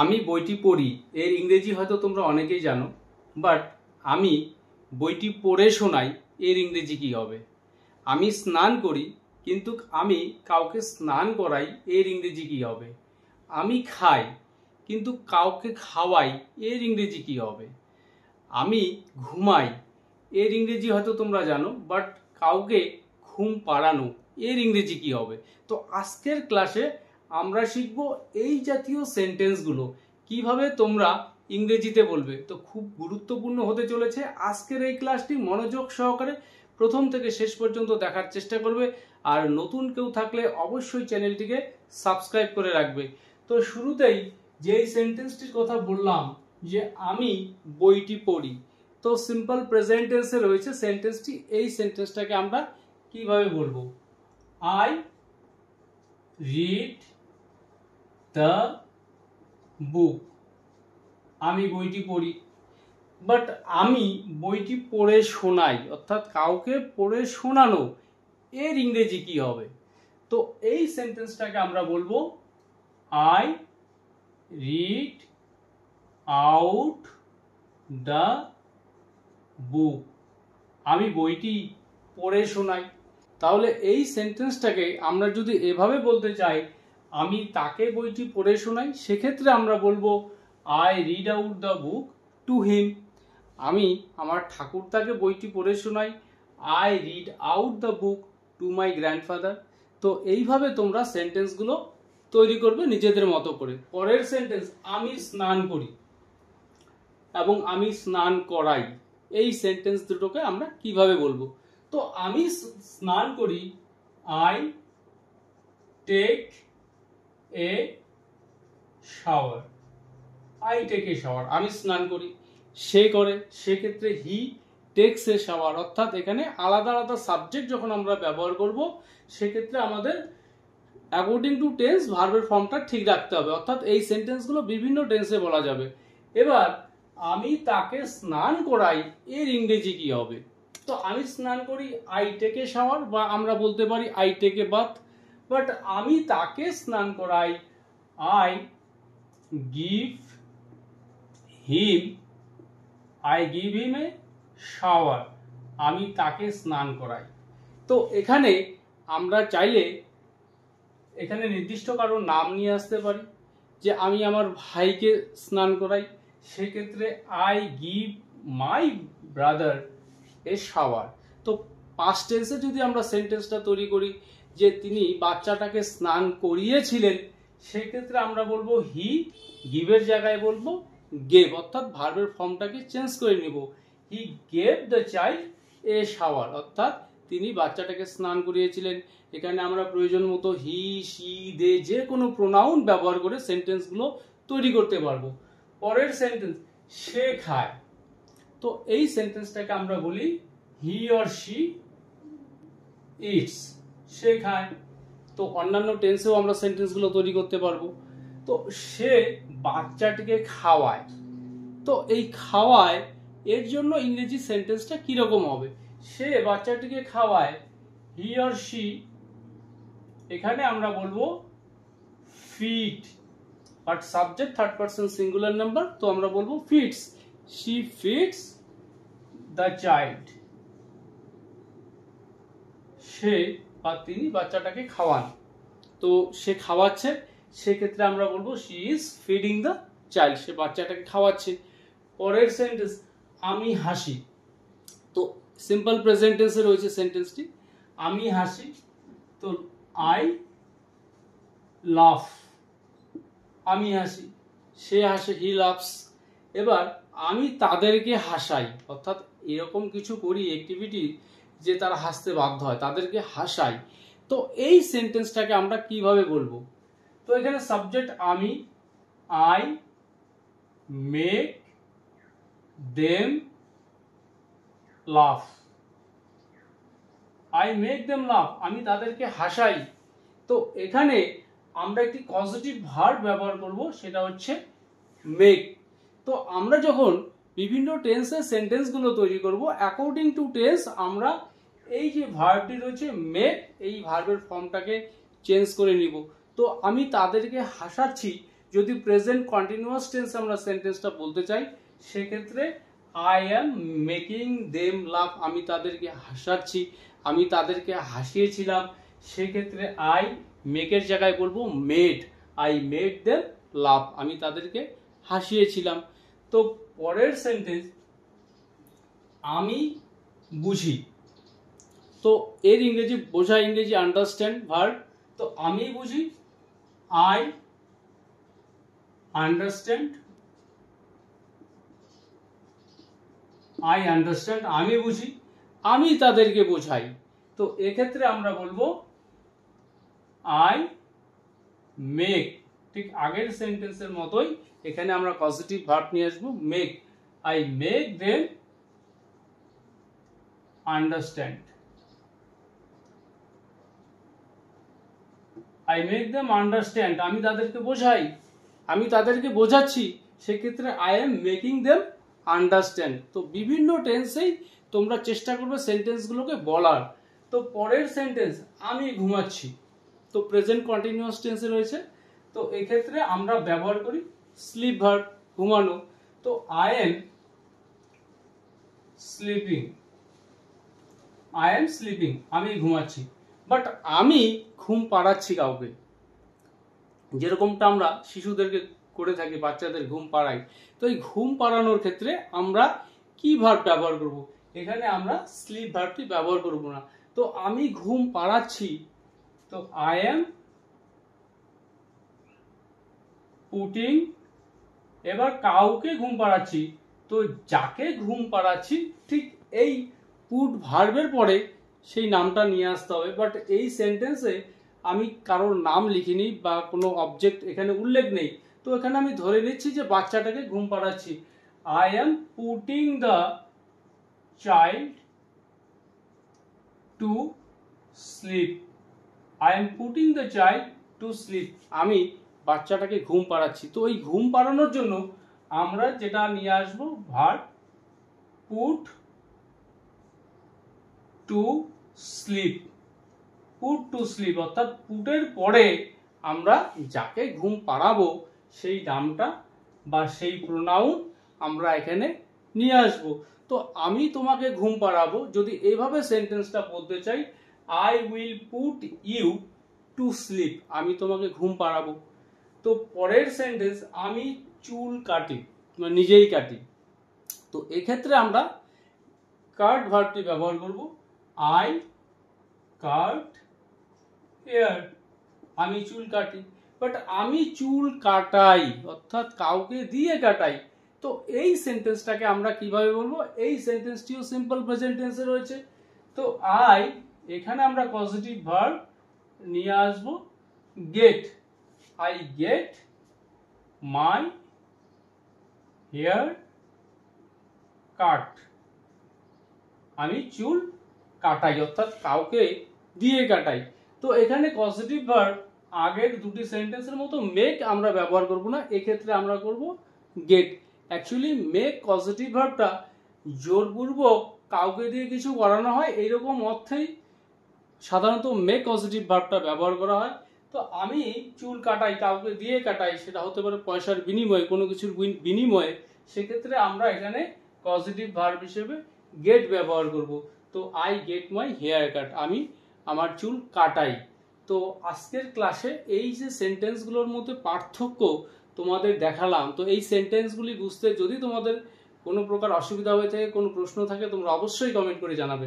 আমি বইটি পড়ি এর ইংরেজি হয়তো তোমরা অনেকেই জানো, বাট আমি বইটি পড়ে শোনাই এর ইংরেজি কি হবে? আমি স্নান করি কিন্তু আমি কাউকে স্নান করাই এর ইংরেজি কি হবে? আমি খাই কিন্তু কাউকে খাওয়াই এর ইংরেজি কি হবে? আমি ঘুমাই এর ইংরেজি হয়তো তোমরা জানো, বাট কাউকে ঘুম পাড়ানো এর ইংরেজি কি হবে? তো আজকের ক্লাসে আমরা শিখব এই জাতীয় সেন্টেন্সগুলো কিভাবে তোমরা ইংরেজিতে বলবে। তো খুব গুরুত্বপূর্ণ হতে চলেছে আজকের এই ক্লাসটি। মনোযোগ সহকারে প্রথম থেকে শেষ পর্যন্ত দেখার চেষ্টা করবে, আর নতুন কেউ থাকলে অবশ্যই চ্যানেলটিকে সাবস্ক্রাইব করে রাখবে। তো শুরুতেই যেই সেন্টেন্সটির কথা বললাম যে আমি বইটি পড়ি, তো সিম্পল প্রেজেন্ট টেন্সে রয়েছে সেন্টেন্সটি। এই সেন্টেন্সটাকে আমরা কিভাবে বলবো? I read the book. আমি বইটি পড়ি, বাট আমি বইটি পড়ে শোনাই, অর্থাৎ কাউকে পড়ে শোনানো এর ইংরেজি কি হবে? তো এই সেন্টেন্সটাকে আমরা বলবো I read out the book. আমি বইটি পড়ে শোনাই। তাহলে এই সেন্টেন্সটাকে আমরা যদি এভাবে বলতে চাই, আমি তাকে বইটি পড়ে শোনাই, সেক্ষেত্রে আমরা বলবো I read out the book to him. আমি আমার ঠাকুরদাকে বইটি পড়ে শোনাই, I read out the book to my grandfather. তো এইভাবে তোমরা সেন্টেন্সগুলো তৈরি করবে নিজেদের মতো করে। পরের সেন্টেন্স, আমি স্নান করি এবং আমি স্নান করাই, এই সেন্টেন্স দুটোকে আমরা কিভাবে বলবো? তো আমি স্নান করি, I take a shower. I take a shower, আমি স্নান করি। সে করে, সেক্ষেত্রে হি টেকস এ শাওয়ার। অর্থাৎ এখানে আলাদা আলাদা সাবজেক্ট যখন আমরা ব্যবহার করব, সেক্ষেত্রে আমাদের অ্যাকর্ডিং টু টেন্স ভার্বের ফর্মটা ঠিক রাখতে হবে। অর্থাৎ এই সেন্টেন্সগুলো বিভিন্ন টেন্সে বলা যাবে। এবার আমি তাকে স্নান করাই এর ইংরেজি কি হবে? তো আমি স্নান করি, আই টেক এ শাওয়ার, বা আমরা বলতে পারি I take a bath. But আমি তাকে স্নান করাই, I give him a shower. আমি তাকে স্নান করাই। তো এখানে আমরা চাইলে এখানে নির্দিষ্ট কারো নাম নিয়ে আসতে পারি, যে আমি আমার ভাইকে স্নান করাই, সেক্ষেত্রে I give my brother A shower. তো পাস্ট টেন্সে যদি আমরা সেন্টেন্সটা তৈরি করি যে তিনি বাচ্চাটাকে স্নান করিয়েছিলেন, সেক্ষেত্রে আমরা বলবো হি গিভের জায়গায় বলবো গেভ, অর্থাৎ ভার্বের ফর্মটাকে চেঞ্জ করে নিব। He gave the child A shower, অর্থাৎ তিনি বাচ্চাটাকে স্নান করিয়েছিলেন। এখানে আমরা প্রয়োজন মতো হি, শি, দে যে কোনো প্রোনাউন ব্যবহার করে সেন্টেন্সগুলো তৈরি করতে পারবো। পরের সেন্টেন্স, সে খায়। তো এই সেন্টেন্সটাকে আমরা বলি হি অর শি ইটস। সে খায়। তো অন্যান্য টেন্সেও আমরা সেন্টেন্সগুলো তৈরি করতে পারবো। তো সে বাচ্চাটিকে খাওয়ায়। তো এই খাওয়ায় এর জন্য ইংরেজি সেন্টেন্সটা কিরকম হবে? সে বাচ্চাটিকে খাওয়ায়, হি অর শি, এখানে আমরা বলবো feed, but subject third person singular number, তো আমরা বলবো feeds. She feeds the child. সে বা তিনি বাচ্চাটাকে খাওয়ান। তো সে খাওয়াচ্ছে, সেক্ষেত্রে আমরা বলবো she is feeding the child. সে বাচ্চাটাকে খাওয়াচ্ছে। পরের সেন্টেন্স, আমি হাসি। তো সিম্পল প্রেজেন্ট টেন্সে রয়েছে সেন্টেন্সটি, আমি হাসি। তো আই লাফ। আমি হাসি, সে হাসে, হি লাফস। এবার আমি তাদেরকে হাসাই, অর্থাৎ এরকম কিছু করি অ্যাক্টিভিটি যে তারা হাসতে বাধ্য হয়, তাদেরকে হাসাই। তো এই সেন্টেন্সটাকে আমরা কিভাবে বলবো? তো এখানে সাবজেক্ট আমি, আই মেক দেম লাফ। আই মেক দেম লাফ, আমি তাদেরকে হাসাই। তো এখানে আমরা একটি পজিটিভ ভার্ব ব্যবহার করব, সেটা হচ্ছে মেক। তো আমরা যখন বিভিন্ন টেন্সের সেন্টেন্সগুলো তৈরি করব, অ্যাকর্ডিং টু টেন্স আমরা এই যে ভার্বটি রয়েছে মেক, এই ভার্বের ফর্মটাকে চেঞ্জ করে নিব। তো আমি তাদেরকে হাসাচ্ছি, যদি প্রেজেন্ট কন্টিনিউয়াস টেন্স আমরা সেন্টেন্সটা বলতে চাই সেক্ষেত্রে আই অ্যাম মেকিং দেম লাভ, আমি তাদেরকে হাসাচ্ছি, আমি তাদেরকে হাসিয়েছিলাম, সেক্ষেত্রে আই মেকের জায়গায় বলবো মেড, আই মেড দেম লাভ, আমি তাদেরকে হাসিয়েছিলাম। তো পরের সেন্টেন্স আমি বুঝি, তো এর ইংরেজি বোঝা, ইংরেজি আন্ডারস্ট্যান্ড ভার্ব। তো আমি বুঝি, আই আন্ডারস্ট্যান্ড, আই আন্ডারস্ট্যান্ড, আমি বুঝি, আমি তাদেরকে বোঝাই। তো এক্ষেত্রে আমরা বলবো আই মেক, ঠিক আগের সেন্টেন্সের মতোই এখানে আমরা পজিটিভ ভার্ব নিয়ে আসবো make, I make them understand, I make them understand, আমি তাদেরকে বোঝাই, আমি তাদেরকে বোঝাচ্ছি, সেক্ষেত্রে I am making them understand. তো বিভিন্ন টেন্সেই তোমরা চেষ্টা করবে সেন্টেন্সগুলোকে বলার। তো পরের সেন্টেন্স আমি ঘুমাচ্ছি, তো প্রেজেন্ট কন্টিনিউয়াস টেন্সে রয়েছে, তো এক্ষেত্রে আমরা ব্যবহার করি স্লিপ ভার্ব, ঘুমানো। তো I am sleeping, I am sleeping, আমি ঘুমাচ্ছি, বাট আমি ঘুম পাড়াচ্ছি কাউকে, যেরকমটা আমরা শিশুদেরকে করে থাকি, বাচ্চাদের ঘুম পাড়াই। তো এই ঘুম পাড়ানোর ক্ষেত্রে আমরা কি ভার্ব ব্যবহার করব? এখানে আমরা স্লিপ ভার্বটি ব্যবহার করব না। তো আমি ঘুম পাড়াচ্ছি, তো আই এম পুটিং, এবার কাউকে ঘুম পাড়াচ্ছি, তো যাকে ঘুম পাড়াচ্ছি ঠিক এই পুট ভার্বের পরে সেই নামটা নিয়ে আসতে হবে। বাট এই সেন্টেন্সে আমি কারোর নাম লিখিনি বা কোনো অবজেক্ট এখানে উল্লেখ নেই, তো এখানে আমি ধরে নিচ্ছি যে বাচ্চাটাকে ঘুম পাড়াচ্ছি। I am putting the child to sleep, I am putting the child to sleep, আমি বাচ্চাটাকে ঘুম পাড়াচ্ছি। তো এই ঘুম পাড়ানোর জন্য আমরা যেটা নিয়ে আসবো verb put to sleep, put to sleep, অর্থাৎ পুটের পরে আমরা যাকে ঘুম পাড়াবো সেই নামটা বা সেই প্রোনাউন আমরা এখানে নিয়ে আসবো। তো আমি তোমাকে ঘুম পাড়াবো, যদি এইভাবে সেন্টেন্সটা বলতে চাই I will put you to sleep, আমি তোমাকে ঘুম পাড়াবো। তো পরের সেন্টেন্স আমি চুল কাটি, মানে নিজেই কাটি, তো এক্ষেত্রে আমরা কাট ভার্বটি ব্যবহার করব, আই কাট হেয়ার, আমি চুল কাটি, বাট আমি চুল কাটাই অর্থাৎ কাউকে দিয়ে কাটাই। তো এই সেন্টেন্সটাকে আমরা কিভাবে বলবো? এই সেন্টেন্সটিও সিম্পল প্রেজেন্ট টেন্সে রয়েছে। তো আই, এখানে আমরা পজিটিভ ভার্ব নিয়ে আসবো get, I get my hair cut, আমি চুল কাটাই অর্থাৎ কাউকে দিয়ে কাটাই। তো এখানে পজিটিভ ভার্ব আগের দুটি সেন্টেন্সের মতো মেক আমরা ব্যবহার করব না, এক্ষেত্রে আমরা করব গেট। অ্যাকচুয়ালি মেক পজিটিভ ভার্বটা জোরপূর্বক কাউকে দিয়ে কিছু করানো হয় এইরকম অর্থেই সাধারণত মেক পজিটিভ ভার্বটা ব্যবহার করা হয়। তো আমি চুল কাটাই, কাউকে দিয়ে কাটাই, সেটা হতে পারে পয়সার বিনিময়ে, কোনো কিছুর বিনিময়ে, সেক্ষেত্রে আমরা এখানে পজিটিভ ভার্ব হিসেবে গেট ব্যবহার করব। তো I get my hair cut, আমি আমার চুল কাটাই। তো আজকের ক্লাসে এই যে সেন্টেন্সগুলোর মধ্যে পার্থক্য তোমাদের দেখালাম, তো এই সেন্টেন্সগুলি বুঝতে যদি তোমাদের কোনো প্রকার অসুবিধা হয়ে থাকে, কোনো প্রশ্ন থাকে, তোমরা অবশ্যই কমেন্ট করে জানাবে।